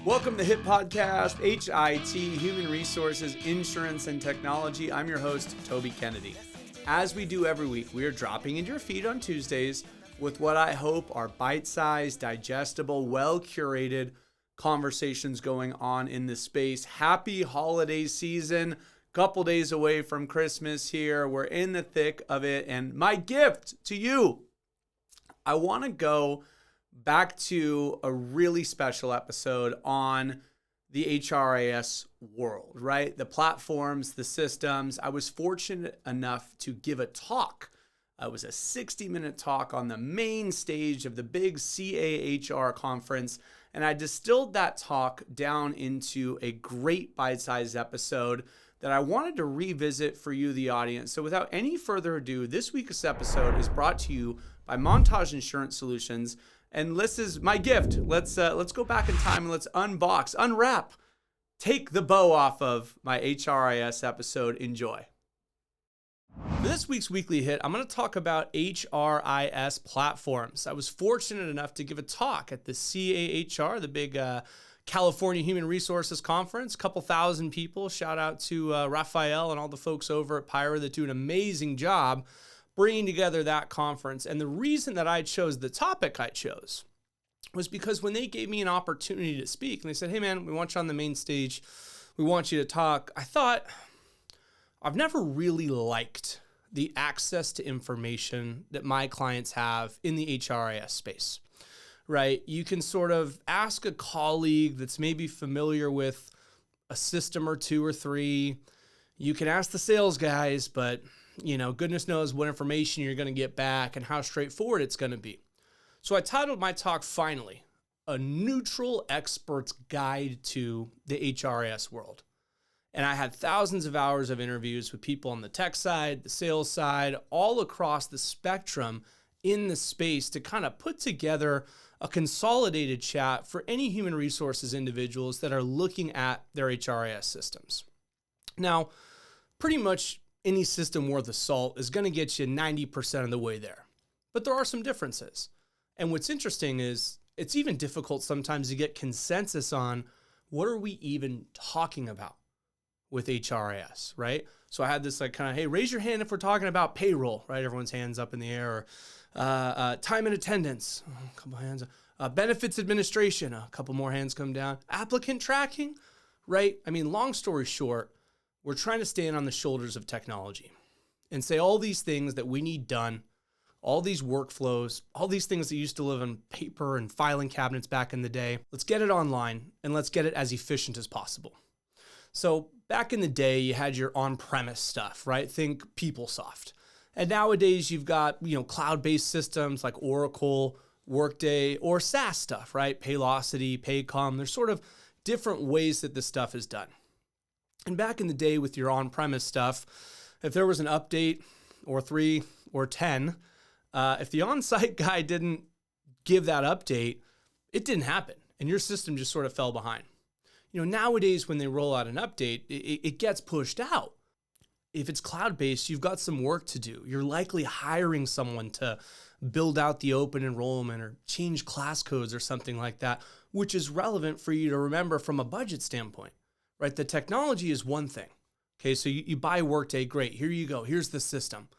Welcome to HIT Podcast, HIT, Human Resources, Insurance, and Technology. I'm your host, Toby Kennedy. As we do every week, we are dropping into your feed on Tuesdays with what I hope are bite-sized, digestible, well-curated conversations going on in this space. Happy holiday season. Couple days away from Christmas here. We're in the thick of it. And my gift to you, I want to go back to a really special episode on the HRIS world, right? The platforms, the systems. I was fortunate enough to give a talk. It was a 60-minute talk on the main stage of the big CAHR conference. And I distilled that talk down into a great bite-sized episode that I wanted to revisit for you, the audience. So without any further ado, this week's episode is brought to you by Montage Insurance Solutions. And this is my gift. Let's go back in time and let's unwrap, take the bow off of my HRIS episode. Enjoy. For this week's Weekly Hit, I'm going to talk about HRIS platforms. I was fortunate enough to give a talk at the CAHR, the big California Human Resources Conference. A couple thousand people. Shout out to Raphael and all the folks over at Pyra that do an amazing job bringing together that conference. And the reason that I chose the topic I chose was because when they gave me an opportunity to speak, and they said, hey man, we want you on the main stage, we want you to talk, I thought, I've never really liked the access to information that my clients have in the HRIS space, right? You can sort of ask a colleague that's maybe familiar with a system or two or three. You can ask the sales guys, but goodness knows what information you're going to get back and how straightforward it's going to be. So I titled my talk, finally, A Neutral Expert's Guide to the HRIS World. And I had thousands of hours of interviews with people on the tech side, the sales side, all across the spectrum in the space to kind of put together a consolidated chat for any human resources individuals that are looking at their HRIS systems. Now, pretty much any system worth of salt is going to get you 90% of the way there. But there are some differences. And what's interesting is it's even difficult sometimes to get consensus on what are we even talking about with HRIS, right? So I had this hey, raise your hand if we're talking about payroll, right? Everyone's hands up in the air. Or time and attendance, a couple hands. Benefits administration, a couple more hands come down. Applicant tracking, right? I mean, long story short, we're trying to stand on the shoulders of technology and say all these things that we need done, all these workflows, all these things that used to live on paper and filing cabinets back in the day. Let's get it online and let's get it as efficient as possible. So back in the day, you had your on-premise stuff, right? Think PeopleSoft. And nowadays you've got, cloud-based systems like Oracle, Workday, or SaaS stuff, right? Paylocity, Paycom. There's sort of different ways that this stuff is done. And back in the day with your on-premise stuff, if there was an update or 3 or 10, if the on-site guy didn't give that update, it didn't happen. And your system just sort of fell behind. Nowadays when they roll out an update, it gets pushed out. If it's cloud-based, you've got some work to do. You're likely hiring someone to build out the open enrollment or change class codes or something like that, which is relevant for you to remember from a budget standpoint. Right? The technology is one thing. Okay, so you buy Workday, great. Here you go. Here's the system.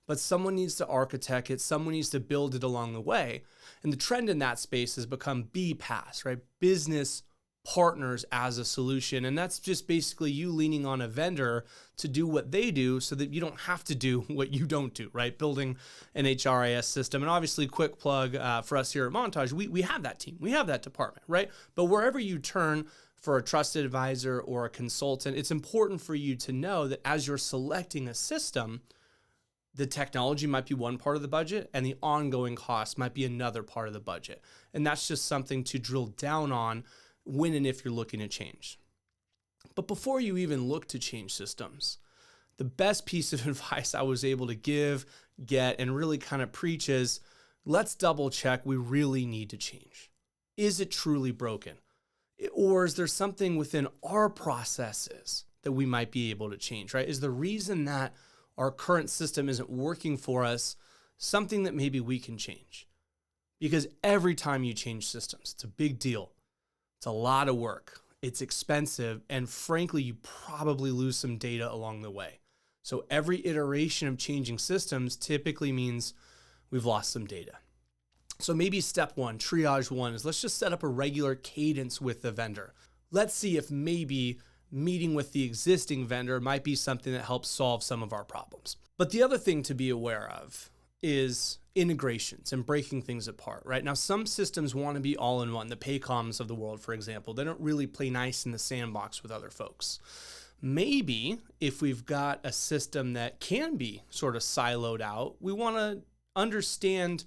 But someone needs to architect it. Someone needs to build it along the way. And the trend in that space has become BPaaS, right? Business partners as a solution. And that's just basically you leaning on a vendor to do what they do so that you don't have to do what you don't do, right? Building an HRIS system. And obviously, quick plug for us here at Montage, we have that team. We have that department, right? But wherever you turn for a trusted advisor or a consultant, it's important for you to know that as you're selecting a system, the technology might be one part of the budget and the ongoing cost might be another part of the budget. And that's just something to drill down on when and if you're looking to change. But before you even look to change systems, the best piece of advice I was able to get, and really kind of preach is, let's double check we really need to change. Is it truly broken? Or is there something within our processes that we might be able to change, right? Is the reason that our current system isn't working for us something that maybe we can change? Because every time you change systems, it's a big deal. It's a lot of work. It's expensive. And frankly, you probably lose some data along the way. So every iteration of changing systems typically means we've lost some data. So maybe step one, triage one, is let's just set up a regular cadence with the vendor. Let's see if maybe meeting with the existing vendor might be something that helps solve some of our problems. But the other thing to be aware of is integrations and breaking things apart, right? Now, some systems want to be all in one. The Paycoms of the world, for example, they don't really play nice in the sandbox with other folks. Maybe if we've got a system that can be sort of siloed out, we want to understand,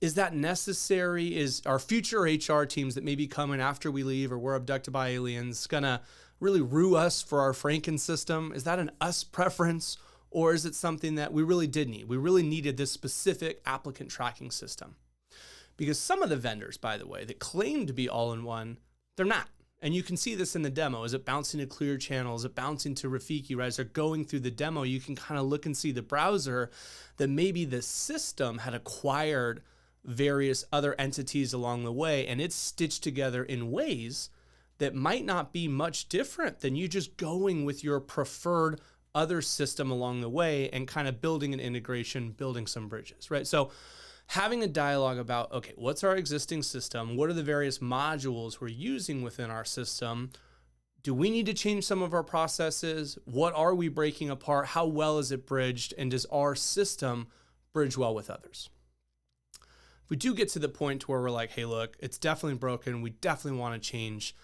is that necessary? Is our future HR teams that may be coming after we leave or we're abducted by aliens gonna really rue us for our Franken system? Is that an us preference? Or is it something that we really did need? We really needed this specific applicant tracking system. Because some of the vendors, by the way, that claim to be all-in-one, they're not. And you can see this in the demo. Is it bouncing to Clear Channel? Is it bouncing to Rafiki, right? As they're going through the demo, you can kind of look and see the browser that maybe the system had acquired various other entities along the way, and it's stitched together in ways that might not be much different than you just going with your preferred other system along the way and kind of building an integration, building some bridges, right? So having a dialogue about, okay, what's our existing system? What are the various modules we're using within our system? Do we need to change some of our processes? What are we breaking apart? How well is it bridged? And does our system bridge well with others? If we do get to the point where we're like, hey, look, it's definitely broken, we definitely want to change,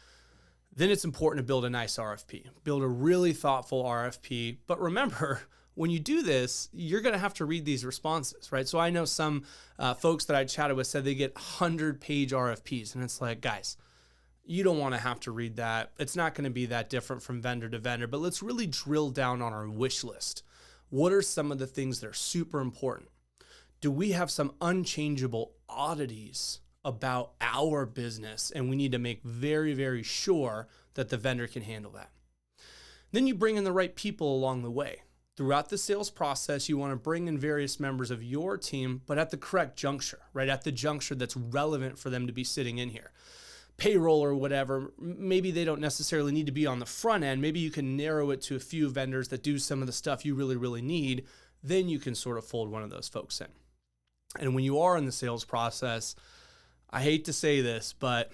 then it's important to build a nice RFP, build a really thoughtful RFP. But remember, when you do this, you're going to have to read these responses, right? So I know some folks that I chatted with said they get 100-page RFPs. And it's like, guys, you don't want to have to read that. It's not going to be that different from vendor to vendor. But let's really drill down on our wish list. What are some of the things that are super important? Do we have some unchangeable oddities about our business, and we need to make very, very sure that the vendor can handle that? Then you bring in the right people along the way. Throughout the sales process, you want to bring in various members of your team, but at the correct juncture, right? At the juncture that's relevant for them to be sitting in here. Payroll or whatever, maybe they don't necessarily need to be on the front end. Maybe you can narrow it to a few vendors that do some of the stuff you really, really need. Then you can sort of fold one of those folks in. And when you are in the sales process, I hate to say this, but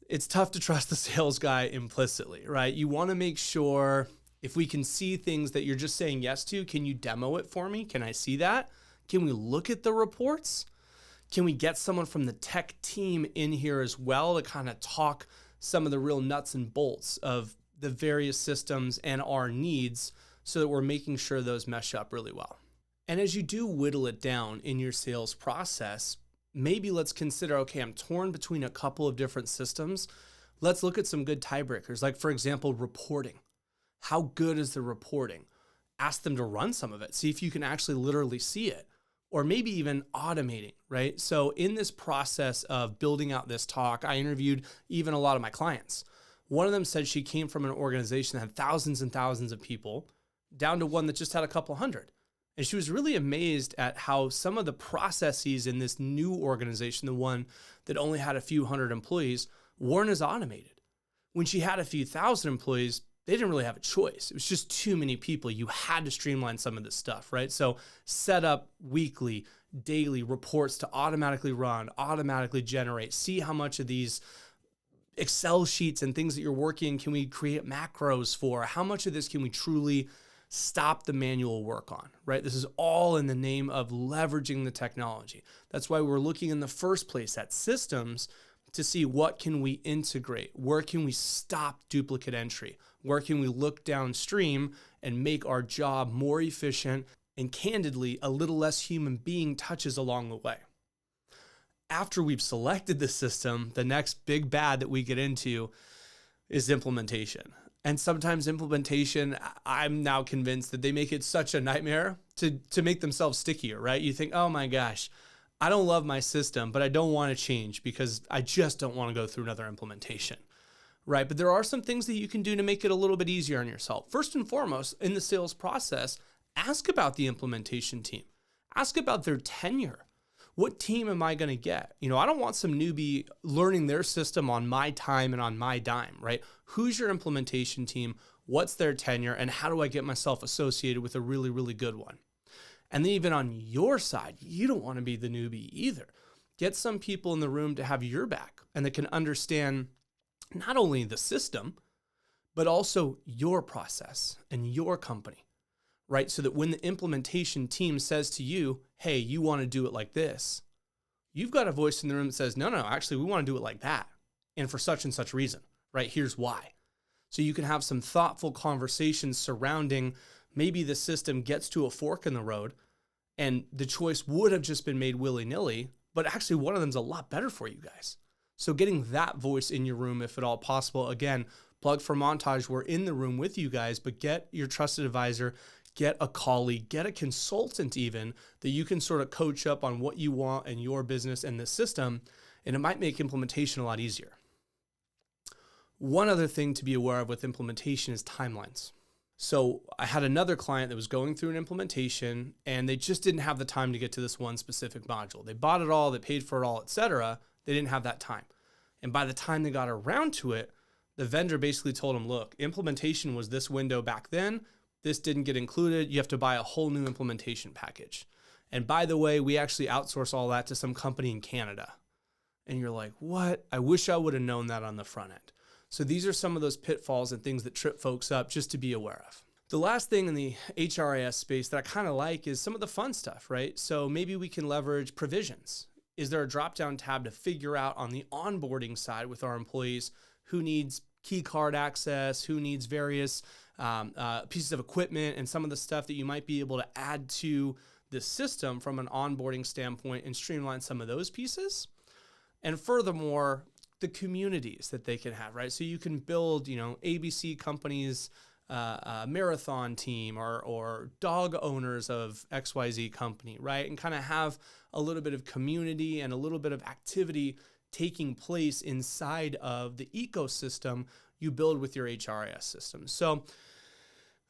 it's tough to trust the sales guy implicitly, right? You want to make sure if we can see things that you're just saying yes to, can you demo it for me? Can I see that? Can we look at the reports? Can we get someone from the tech team in here as well to kind of talk some of the real nuts and bolts of the various systems and our needs so that we're making sure those mesh up really well? And as you do whittle it down in your sales process, maybe let's consider, okay, I'm torn between a couple of different systems. Let's look at some good tiebreakers, like, for example, reporting. How good is the reporting? Ask them to run some of it. See if you can actually literally see it, or maybe even automating, right? So in this process of building out this talk, I interviewed even a lot of my clients. One of them said she came from an organization that had thousands and thousands of people down to one that just had a couple hundred. And she was really amazed at how some of the processes in this new organization, the one that only had a few hundred employees, weren't as automated. When she had a few thousand employees, they didn't really have a choice. It was just too many people. You had to streamline some of this stuff, right? So set up weekly, daily reports to automatically run, automatically generate, see how much of these Excel sheets and things that you're working can we create macros for? How much of this can we truly stop the manual work on, right? This is all in the name of leveraging the technology. That's why we're looking in the first place at systems to see what can we integrate, where can we stop duplicate entry, where can we look downstream and make our job more efficient and candidly a little less human being touches along the way. After we've selected the system, the next big bad that we get into is implementation. And sometimes implementation, I'm now convinced that they make it such a nightmare to make themselves stickier, right? You think, oh my gosh, I don't love my system, but I don't want to change because I just don't want to go through another implementation, right? But there are some things that you can do to make it a little bit easier on yourself. First and foremost, in the sales process, ask about the implementation team. Ask about their tenure. What team am I going to get? I don't want some newbie learning their system on my time and on my dime, right? Who's your implementation team? What's their tenure? And how do I get myself associated with a really, really good one? And then even on your side, you don't want to be the newbie either. Get some people in the room to have your back and that can understand not only the system, but also your process and your company, right? So that when the implementation team says to you, hey, you want to do it like this, you've got a voice in the room that says, no, actually, we want to do it like that. And for such and such reason, right? Here's why. So you can have some thoughtful conversations surrounding maybe the system gets to a fork in the road and the choice would have just been made willy-nilly, but actually one of them's a lot better for you guys. So getting that voice in your room, if at all possible, again, Plug for Montage, we're in the room with you guys, but get your trusted advisor, get a colleague, get a consultant even that you can sort of coach up on what you want in your business and the system, and it might make implementation a lot easier. One other thing to be aware of with implementation is timelines. So I had another client that was going through an implementation and they just didn't have the time to get to this one specific module. They bought it all, they paid for it all, etc. They didn't have that time. And by the time they got around to it, the vendor basically told them, look, implementation was this window back then. This didn't get included. You have to buy a whole new implementation package. And by the way, we actually outsource all that to some company in Canada. And you're like, what? I wish I would have known that on the front end. So these are some of those pitfalls and things that trip folks up just to be aware of. The last thing in the HRIS space that I kind of like is some of the fun stuff, right? So maybe we can leverage provisions. Is there a drop-down tab to figure out on the onboarding side with our employees who needs key card access, who needs various pieces of equipment and some of the stuff that you might be able to add to the system from an onboarding standpoint and streamline some of those pieces? And furthermore, the communities that they can have, right? So you can build, ABC companies, marathon team or dog owners of XYZ company, right? And kind of have a little bit of community and a little bit of activity taking place inside of the ecosystem you build with your HRIS system. So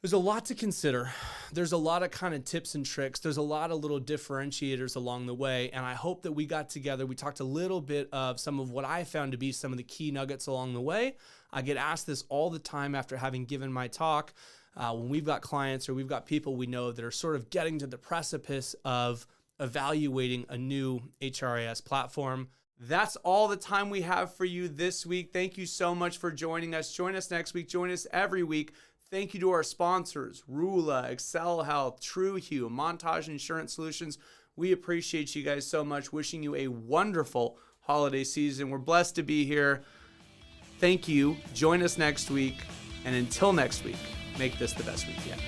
there's a lot to consider. There's a lot of kind of tips and tricks. There's a lot of little differentiators along the way. And I hope that we got together. We talked a little bit of some of what I found to be some of the key nuggets along the way. I get asked this all the time after having given my talk. When we've got clients or we've got people we know that are sort of getting to the precipice of evaluating a new HRIS platform. That's all the time we have for you this week. Thank you so much for joining us. Join us next week. Join us every week. Thank you to our sponsors, Rula, Excel Health, TrueHue, Montage Insurance Solutions. We appreciate you guys so much. Wishing you a wonderful holiday season. We're blessed to be here. Thank you. Join us next week. And until next week, make this the best week yet.